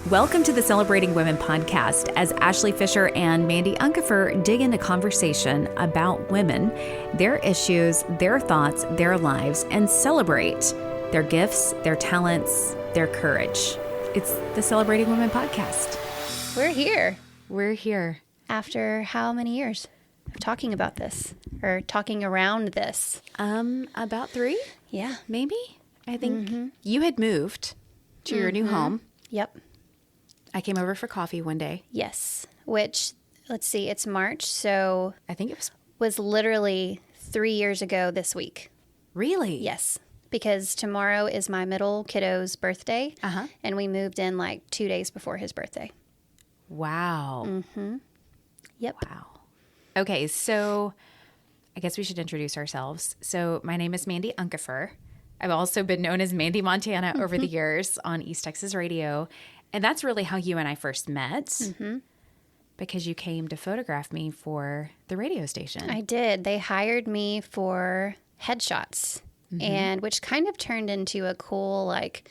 Welcome to the Celebrating Women podcast as Ashely Fisher and Mandee Uncapher dig into conversation about women, their issues, their thoughts, their lives, and celebrate their gifts, their talents, their courage. It's the Celebrating Women podcast. We're here. We're here. After how many years of talking about this or talking around this? About 3? Yeah. Maybe. I think you had moved to your new home. Yep. I came over for coffee one day. Yes. Which, let's see, it's March, so I think it was literally 3 years ago this week. Really? Yes. Because tomorrow is my middle kiddo's birthday, and we moved in like 2 days before his birthday. Wow. Yep. Wow. Okay, so I guess we should introduce ourselves. So my name is Mandee Uncapher. I've also been known as Mandee Montana over the years on East Texas Radio. And that's really how you and I first met, because you came to photograph me for the radio station. I did. They hired me for headshots, and which kind of turned into a cool, like,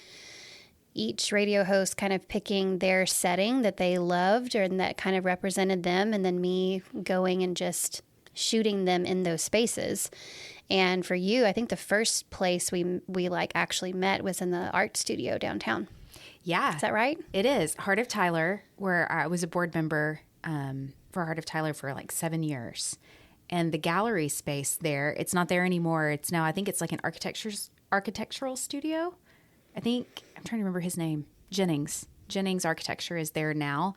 each radio host kind of picking their setting that they loved or that kind of represented them, and then me going and just shooting them in those spaces. And for you, I think the first place we like actually met was in the art studio downtown. Yeah. Is that right? It is. Heart of Tyler, where I was a board member for Heart of Tyler for like 7 years. And the gallery space there, it's not there anymore. It's now, I think it's like an architectural studio. I'm trying to remember his name. Jennings Architecture is there now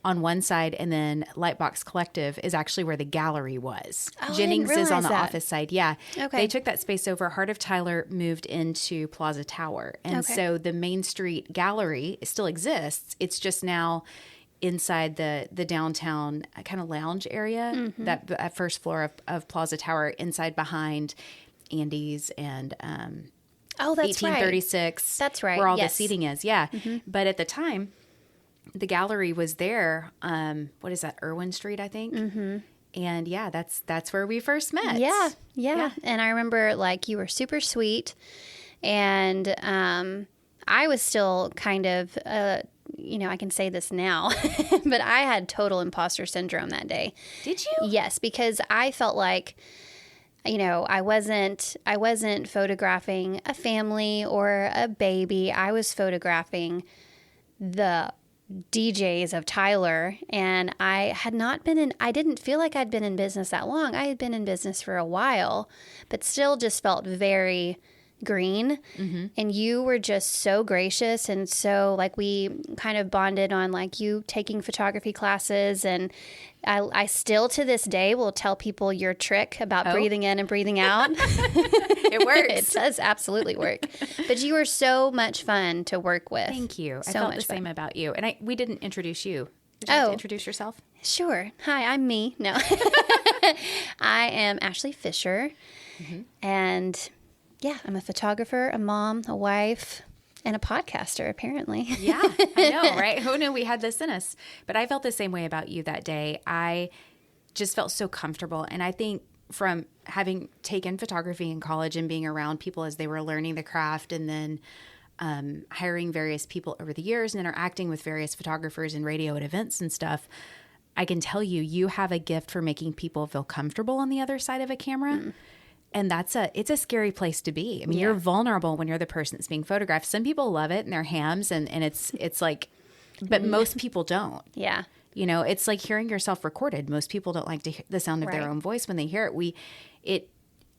on one side, and then Lightbox Collective is actually where the gallery was. Oh, Jennings I didn't is on the realize that. office side. Yeah. Okay. They took that space over. Heart of Tyler moved into Plaza Tower. And so the Main Street gallery still exists. It's just now inside the downtown kind of lounge area, that first floor of Plaza Tower, inside behind Andy's and Oh, that's 1836. That's right. Where all Yes. the seating is. Yeah. But at the time, the gallery was there. What is that? Irwin Street, I think. And yeah, that's where we first met. Yeah. And I remember, like, you were super sweet, and I was still kind of, I can say this now, but I had total imposter syndrome that day. Did you? Yes, because I felt like, I wasn't photographing a family or a baby. I was photographing the DJs of Tyler, and I didn't feel like I'd been in business that long. I had been in business for a while, but still just felt very green. And you were just so gracious, and so, like, we kind of bonded on, like, you taking photography classes, and I still to this day will tell people your trick about breathing in and breathing out. It works. It does absolutely work. But you were so much fun to work with. Thank you. So I felt much the same fun. about you. And we didn't introduce you. Would you like to introduce yourself? Sure. Hi, I'm me. No. I am Ashely Fisher. And yeah, I'm a photographer, a mom, a wife, and a podcaster, apparently. Yeah, I know, right? Who knew we had this in us? But I felt the same way about you that day. I just felt so comfortable. And I think from having taken photography in college and being around people as they were learning the craft, and then hiring various people over the years and interacting with various photographers and radio at events and stuff, I can tell you have a gift for making people feel comfortable on the other side of a camera. And it's a scary place to be. I mean, you're vulnerable when you're the person that's being photographed. Some people love it and they're hams, and it's like, but most people don't. Yeah. It's like hearing yourself recorded. Most people don't like to hear the sound of their own voice when they hear it.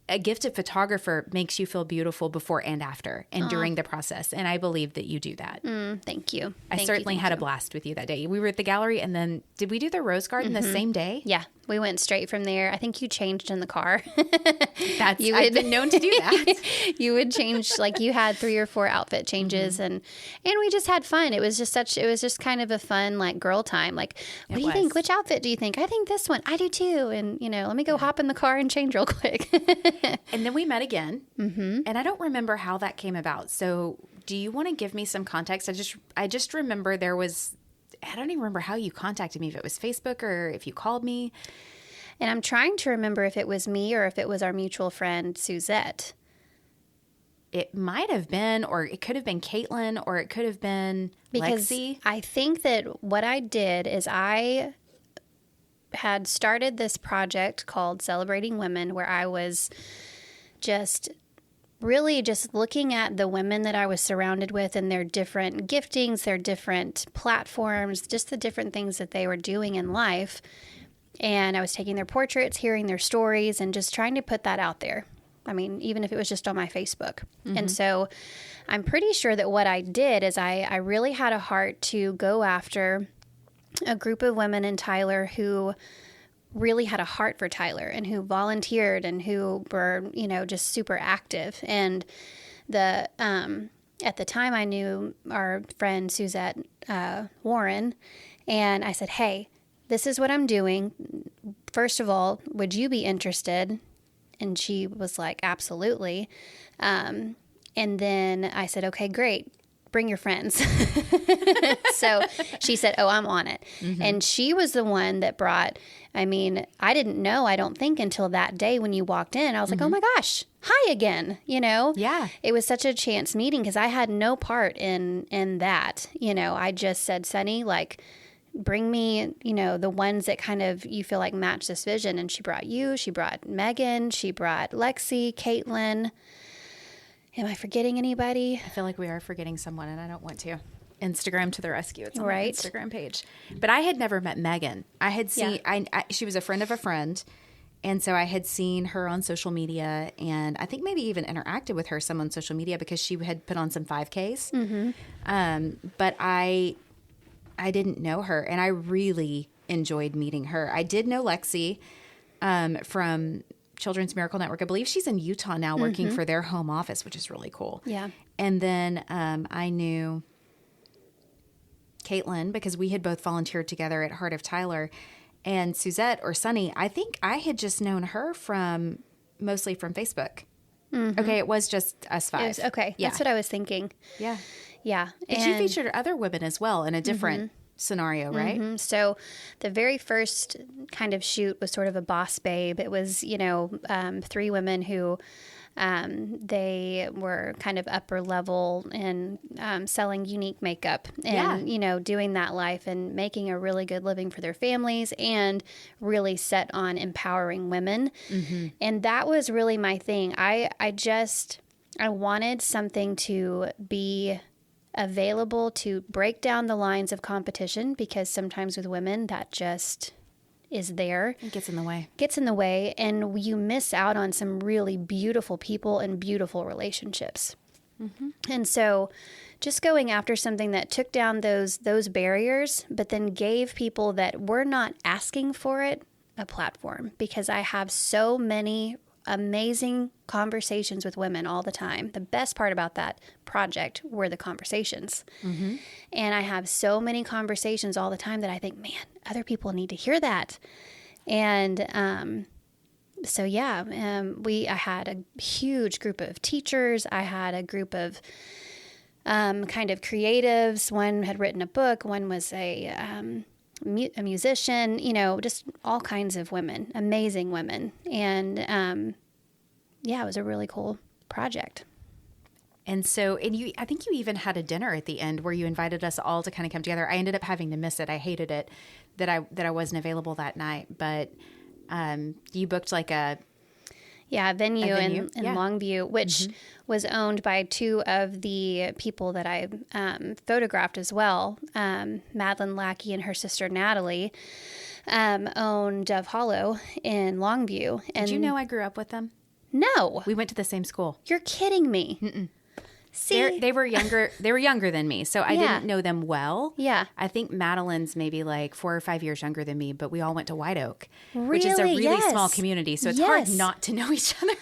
A gifted photographer makes you feel beautiful before and after and during the process. And I believe that you do that. Thank you. I certainly had a blast with you that day. We were at the gallery, and then did we do the Rose Garden the same day? Yeah, we went straight from there. I think you changed in the car. I've been known to do that. You would change, like, you had 3 or 4 outfit changes, and we just had fun. It was just kind of a fun, like, girl time. Like, what do you think? Which outfit do you think? I think this one. I do too. And, let me go hop in the car and change real quick. And then we met again, and I don't remember how that came about. So do you want to give me some context? I just remember I don't even remember how you contacted me, if it was Facebook or if you called me. And I'm trying to remember if it was me or if it was our mutual friend, Suzette. It might have been, or it could have been Caitlin, or it could have been Because Lexi? I think that what I did is I had started this project called Celebrating Women, where I was just really just looking at the women that I was surrounded with and their different giftings, their different platforms, just the different things that they were doing in life. And I was taking their portraits, hearing their stories, and just trying to put that out there. I mean, even if it was just on my Facebook. Mm-hmm. And so I'm pretty sure that what I did is I really had a heart to go after a group of women in Tyler who really had a heart for Tyler and who volunteered and who were, just super active. And at the time I knew our friend Suzette Warren, and I said, hey, this is what I'm doing. First of all, would you be interested? And she was like, absolutely. And then I said, okay, great. Bring your friends. So she said, oh, I'm on it. Mm-hmm. And she was the one that brought, I didn't know, I don't think until that day when you walked in, I was like, oh my gosh, hi again, Yeah. It was such a chance meeting because I had no part in that, I just said, Sunny, bring me, the ones that kind of you feel like match this vision. And she brought you, she brought Megan, she brought Lexi, Caitlin. Am I forgetting anybody? I feel like we are forgetting someone, and I don't want to. Instagram to the rescue. It's on right. my Instagram page. But I had never met Megan. I had seen, she was a friend of a friend. And so I had seen her on social media, and I think maybe even interacted with her some on social media because she had put on some 5Ks. Mm-hmm. But I didn't know her, and I really enjoyed meeting her. I did know Lexi from Children's Miracle Network. I believe she's in Utah now working for their home office, which is really cool. Yeah. And then I knew Caitlin because we had both volunteered together at Heart of Tyler. And Suzette or Sunny, I think I had just known her mostly from Facebook. Mm-hmm. Okay, it was just us five. Okay, yeah. That's what I was thinking. Yeah. Yeah. But you featured other women as well in a different scenario, right? Mm-hmm. So the very first kind of shoot was sort of a boss babe. It was, 3 women who they were kind of upper level and selling unique makeup and, doing that life and making a really good living for their families and really set on empowering women. Mm-hmm. And that was really my thing. I wanted something to be available to break down the lines of competition because sometimes with women that just is there. It gets in the way. And you miss out on some really beautiful people and beautiful relationships. Mm-hmm. And so just going after something that took down those barriers, but then gave people that were not asking for it a platform, because I have so many amazing conversations with women all the time. The best part about that project were the conversations. Mm-hmm. And I have so many conversations all the time that I think, man, other people need to hear that. And I had a huge group of teachers. I had a group of kind of creatives. One had written a book. One was a musician, just all kinds of women, amazing women. And it was a really cool project. And so, I think you even had a dinner at the end where you invited us all to kind of come together. I ended up having to miss it. I hated it that I wasn't available that night, but you booked like a venue in Longview, which was owned by 2 of the people that I photographed as well. Madeline Lackey and her sister Natalie owned Dove Hollow in Longview. Did you know I grew up with them? No. We went to the same school. You're kidding me. Mm-mm. See? They were younger. They were younger than me, so I didn't know them well. Yeah. I think Madeline's maybe like 4 or 5 years younger than me, but we all went to White Oak, really? which is a really small community, so it's hard not to know each other.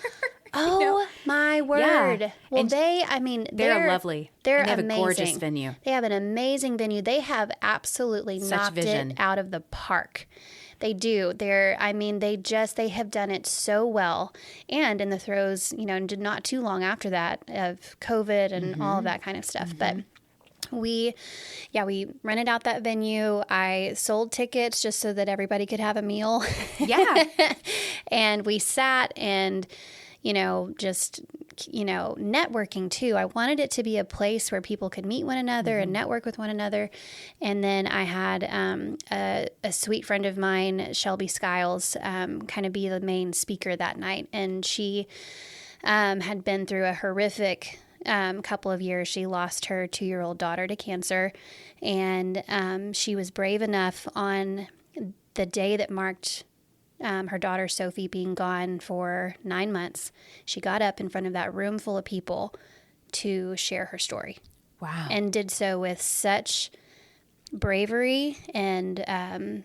Oh, my word. Yeah. Well, and they're lovely. They're and they have amazing. a gorgeous venue. They have an amazing venue. They have absolutely knocked it out of the park. They do. They have done it so well. And in the throes, not too long after that of COVID and all of that kind of stuff. Mm-hmm. But we rented out that venue. I sold tickets just so that everybody could have a meal. Yeah. And we sat and, just networking too. I wanted it to be a place where people could meet one another and network with one another. And then I had a sweet friend of mine, Shelby Skiles, kind of be the main speaker that night. And she had been through a horrific couple of years. She lost her 2-year-old daughter to cancer. And she was brave enough on the day that marked her daughter Sophie being gone for 9 months. She got up in front of that room full of people to share her story. Wow. And did so with such bravery, and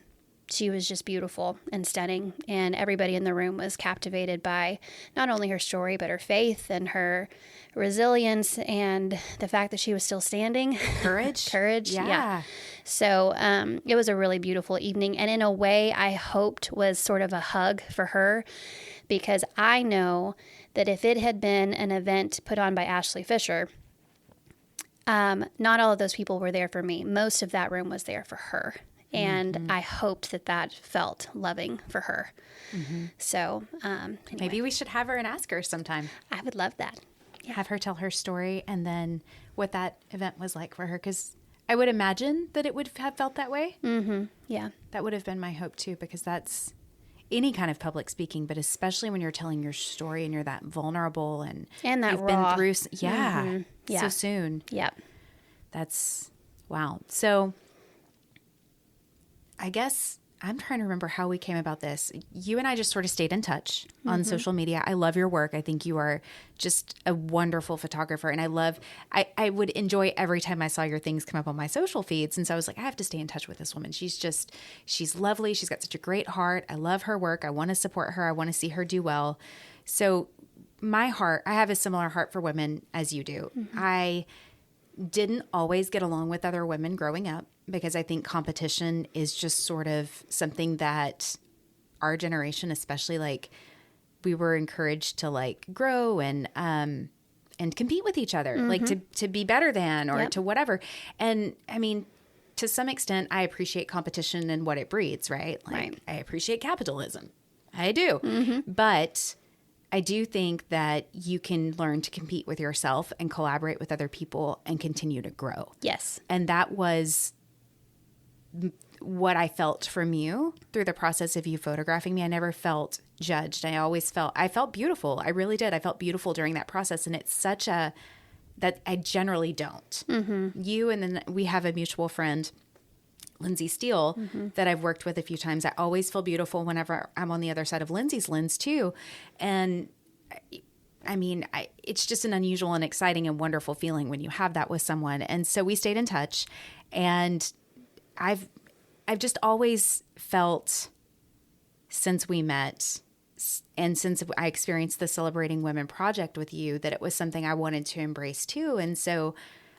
she was just beautiful and stunning. And everybody in the room was captivated by not only her story, but her faith and her resilience and the fact that she was still standing. Courage. Courage. Yeah. So it was a really beautiful evening. And in a way, I hoped was sort of a hug for her, because I know that if it had been an event put on by Ashely Fisher, not all of those people were there for me. Most of that room was there for her. And I hoped that felt loving for her. So anyway. Maybe we should have her and ask her sometime. I would love that. Yeah. Have her tell her story and then what that event was like for her. Because I would imagine that it would have felt that way. Yeah. That would have been my hope too, because that's any kind of public speaking, but especially when you're telling your story and you're that vulnerable and that you've raw. been through, so soon. Yep. That's, wow. So I guess I'm trying to remember how we came about this. You and I just sort of stayed in touch on social media. I love your work. I think you are just a wonderful photographer. And I would enjoy every time I saw your things come up on my social feeds. And so I was like, I have to stay in touch with this woman. She's lovely. She's got such a great heart. I love her work. I want to support her. I want to see her do well. So I have a similar heart for women as you do. I didn't always get along with other women growing up, because I think competition is just sort of something that our generation, especially, like, we were encouraged to like grow and compete with each other, like to be better than, or to whatever. And I mean, to some extent, I appreciate competition and what it breeds, right? Like, I appreciate capitalism. I do. But I do think that you can learn to compete with yourself and collaborate with other people and continue to grow. Yes. And that was what I felt from you through the process of you photographing me. I never felt judged. I felt beautiful. I really did. I felt beautiful during that process. And it's such that I generally don't. You, and then we have a mutual friend, Lindsay Steele, that I've worked with a few times. I always feel beautiful whenever I'm on the other side of Lindsay's lens too. And I mean, it's just an unusual and exciting and wonderful feeling when you have that with someone. And so we stayed in touch, and I've just always felt, since we met and since I experienced the Celebrating Women project with you, that it was something I wanted to embrace too. And so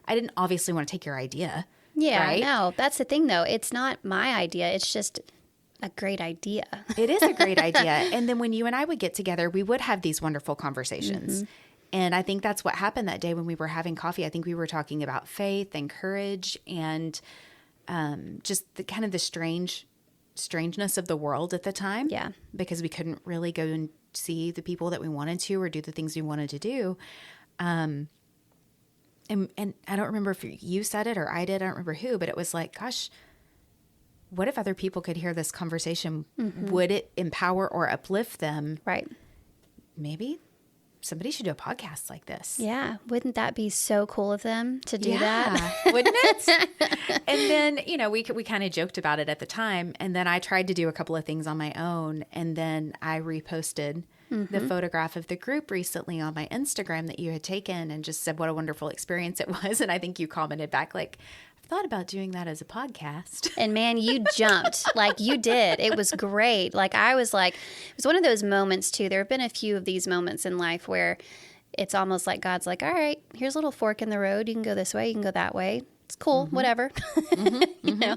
I didn't obviously want to take your idea. Yeah, right? No, that's the thing though. It's not my idea. It's just a great idea. It is a great idea. And then when you and I would get together, we would have these wonderful conversations. And I think that's what happened that day when we were having coffee. I think we were talking about faith and courage and just the kind of the strangeness of the world at the time. Yeah. Because we couldn't really go and see the people that we wanted to or do the things we wanted to do. And I don't remember if you said it or I did. I don't remember who, but it was like, gosh, what if other people could hear this conversation? Would it empower or uplift them? Right. Maybe somebody should do a podcast like this. Yeah. Wouldn't that be so cool of them to do that? Wouldn't it? And then, we kind of joked about it at the time. And then I tried to do a couple of things on my own. And then I reposted the photograph of the group recently on my Instagram that you had taken and just said what a wonderful experience it was. And I think you commented back like, I've thought about doing that as a podcast. And man, you jumped like you did. It was great. Like I was like, it was one of those moments too. There have been a few of these moments in life where it's almost like God's like, all right, here's a little fork in the road. You can go this way. You can go that way. It's cool. Whatever. You know?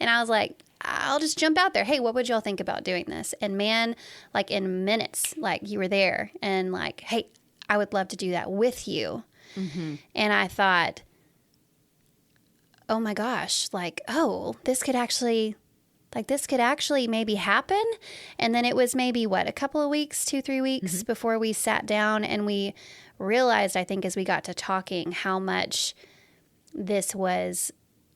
And I was like, I'll just jump out there. Hey, what would y'all think about doing this? And man, like in minutes, like you were there and like, hey, I would love to do that with you. And I thought, oh my gosh, like, oh, this could actually maybe happen. And then it was maybe a couple of weeks, 2-3 weeks before we sat down and we realized, I think, as we got to talking, how much this was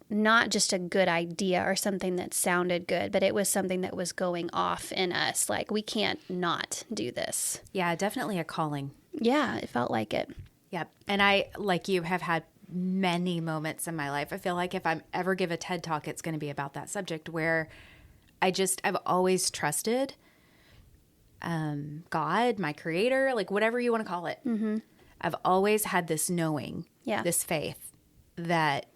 not just a good idea or something that sounded good, but it was something that was going off in us. Like, we can't not do this. Yeah, definitely a calling. Yeah, it felt like it. Yep. And I, like you, have had many moments in my life. I feel like if I'm ever give a TED Talk, it's going to be about that subject, where I've always trusted God, my creator, like whatever you want to call it. Mm-hmm. I've always had this knowing, this faith that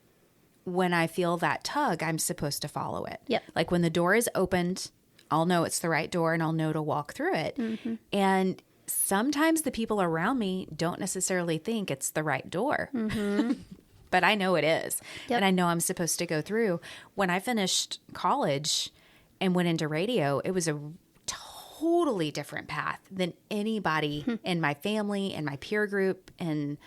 when I feel that tug, I'm supposed to follow it. Yep. Like when the door is opened, I'll know it's the right door and I'll know to walk through it. Mm-hmm. And sometimes the people around me don't necessarily think it's the right door, mm-hmm. but I know it is. Yep. And I know I'm supposed to go through. When I finished college and went into radio, it was a totally different path than anybody in my family and my peer group and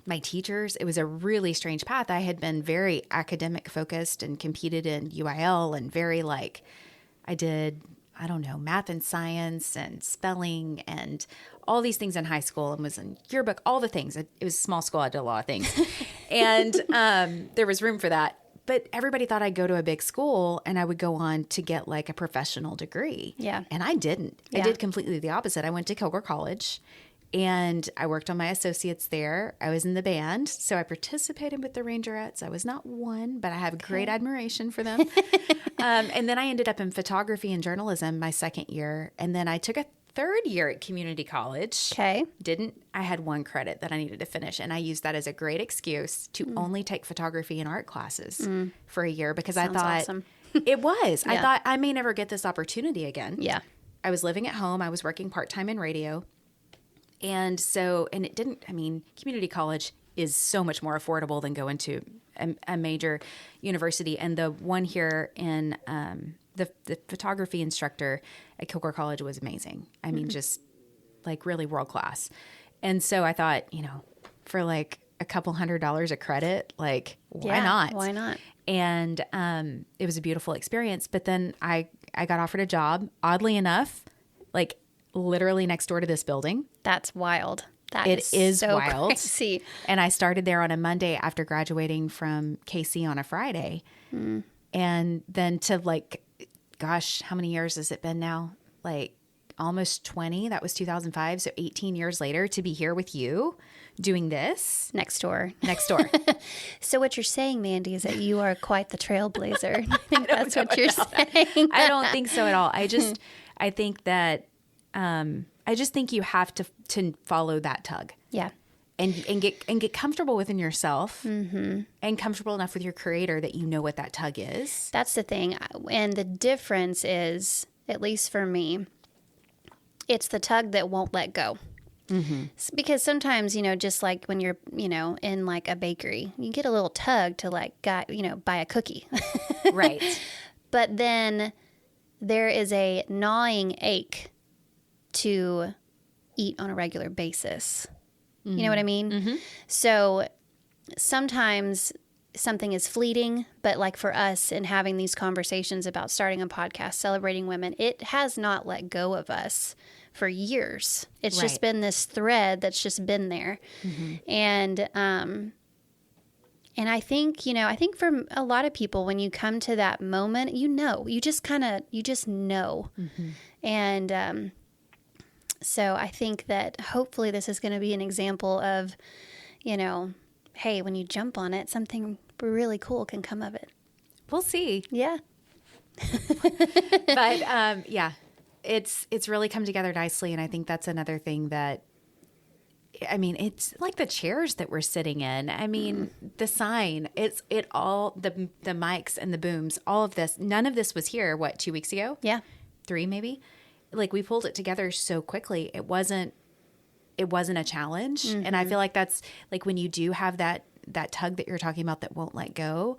my teachers. It was a really strange path. I had been very academic focused and competed in UIL and very I did, I don't know, math and science and spelling and all these things in high school and was in yearbook, all the things. It was a small school. I did a lot of things. And there was room for that. But everybody thought I'd go to a big school and I would go on to get like a professional degree. Yeah. And I didn't. Yeah. I did completely the opposite. I went to Kilgore College and I worked on my associates there. I was in the band. So I participated with the Rangerettes. I was not one, but I have great admiration for them. And then I ended up in photography and journalism my second year. And then I took a third year at community college. Okay. I had one credit that I needed to finish. And I used that as a great excuse to only take photography and art classes for a year because Sounds I thought awesome. It was. Yeah. I thought I may never get this opportunity again. Yeah. I was living at home. I was working part-time in radio. And so, and it didn't, community college is so much more affordable than going to a major university. And the one here in the photography instructor at Kilgore College was amazing. Just like really world class. And so I thought, for like a couple $100 a credit, like why not? Why not? And it was a beautiful experience. But then I got offered a job, oddly enough, like literally next door to this building. That's wild. It is so wild. Crazy. And I started there on a Monday after graduating from KC on a Friday. And then to gosh, how many years has it been now? Like almost 20. That was 2005. So 18 years later to be here with you doing this. Next door. So what you're saying, Mandee, is that you are quite the trailblazer. I think that's what you're saying. I don't think so at all. I think that I just think you have to follow that tug. Yeah. And get comfortable within yourself and comfortable enough with your creator that you know what that tug is. That's the thing. And the difference is, at least for me, it's the tug that won't let go. Mm-hmm. Because sometimes, just like when you're, in like a bakery, you get a little tug to buy a cookie. Right. But then there is a gnawing ache to eat on a regular basis. Mm-hmm. You know what I mean? Mm-hmm. So sometimes something is fleeting, but like for us in having these conversations about starting a podcast, celebrating women, it has not let go of us for years. It's just been this thread that's just been there. Mm-hmm. And I think, for a lot of people, when you come to that moment, you just know. Mm-hmm. And, so I think that hopefully this is going to be an example of, hey, when you jump on it, something really cool can come of it. We'll see. Yeah. But it's really come together nicely. And I think that's another thing that, it's like the chairs that we're sitting in. The sign, it all, the mics and the booms, all of this, none of this was here, 2 weeks ago? Yeah. 3 maybe? Like we pulled it together so quickly. It wasn't a challenge. Mm-hmm. And I feel like that's like when you do have that tug that you're talking about that won't let go,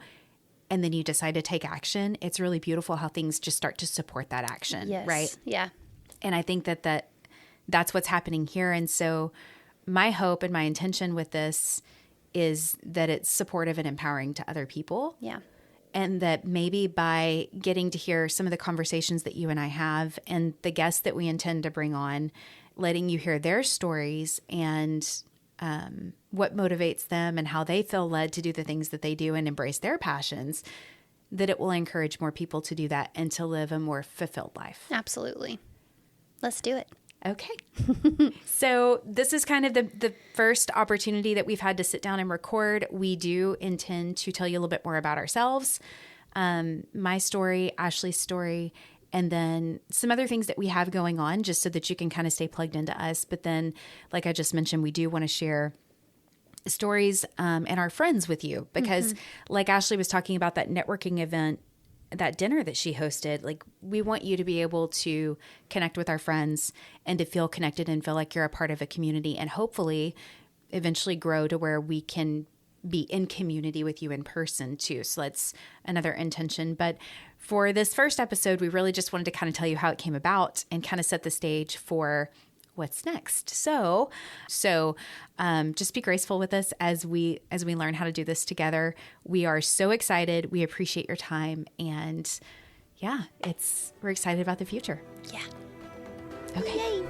and then you decide to take action, it's really beautiful how things just start to support that action. Yes. Right. Yeah. And I think that's what's happening here. And so my hope and my intention with this is that it's supportive and empowering to other people. Yeah. And that maybe by getting to hear some of the conversations that you and I have and the guests that we intend to bring on, letting you hear their stories and what motivates them and how they feel led to do the things that they do and embrace their passions, that it will encourage more people to do that and to live a more fulfilled life. Absolutely. Let's do it. Okay. So this is kind of the first opportunity that we've had to sit down and record. We do intend to tell you a little bit more about ourselves, my story, Ashely's story, and then some other things that we have going on just so that you can kind of stay plugged into us. But then, like I just mentioned, we do want to share stories and our friends with you because like Ashely was talking about that networking event, that dinner that she hosted, like we want you to be able to connect with our friends and to feel connected and feel like you're a part of a community and hopefully eventually grow to where we can be in community with you in person too. So that's another intention. But for this first episode, we really just wanted to kind of tell you how it came about and kind of set the stage for what's next. So just be graceful with us as we learn how to do this together. We are so excited. We appreciate your time. And yeah, we're excited about the future. Yeah. Okay. Yay.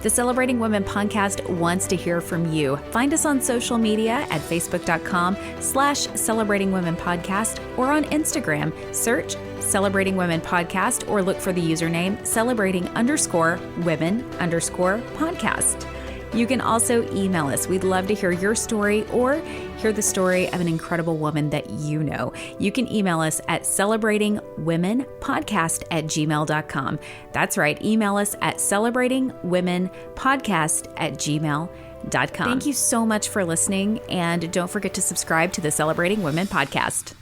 The Celebrating Women podcast wants to hear from you. Find us on social media at facebook.com/Celebrating Women Podcast or on Instagram. Search Celebrating Women Podcast or look for the username celebrating_women_podcast. You can also email us. We'd love to hear your story or hear the story of an incredible woman that you know. You can email us at celebratingwomenpodcast@gmail.com. That's right. Email us at celebratingwomenpodcast@gmail.com. Thank you so much for listening, and don't forget to subscribe to the Celebrating Women podcast.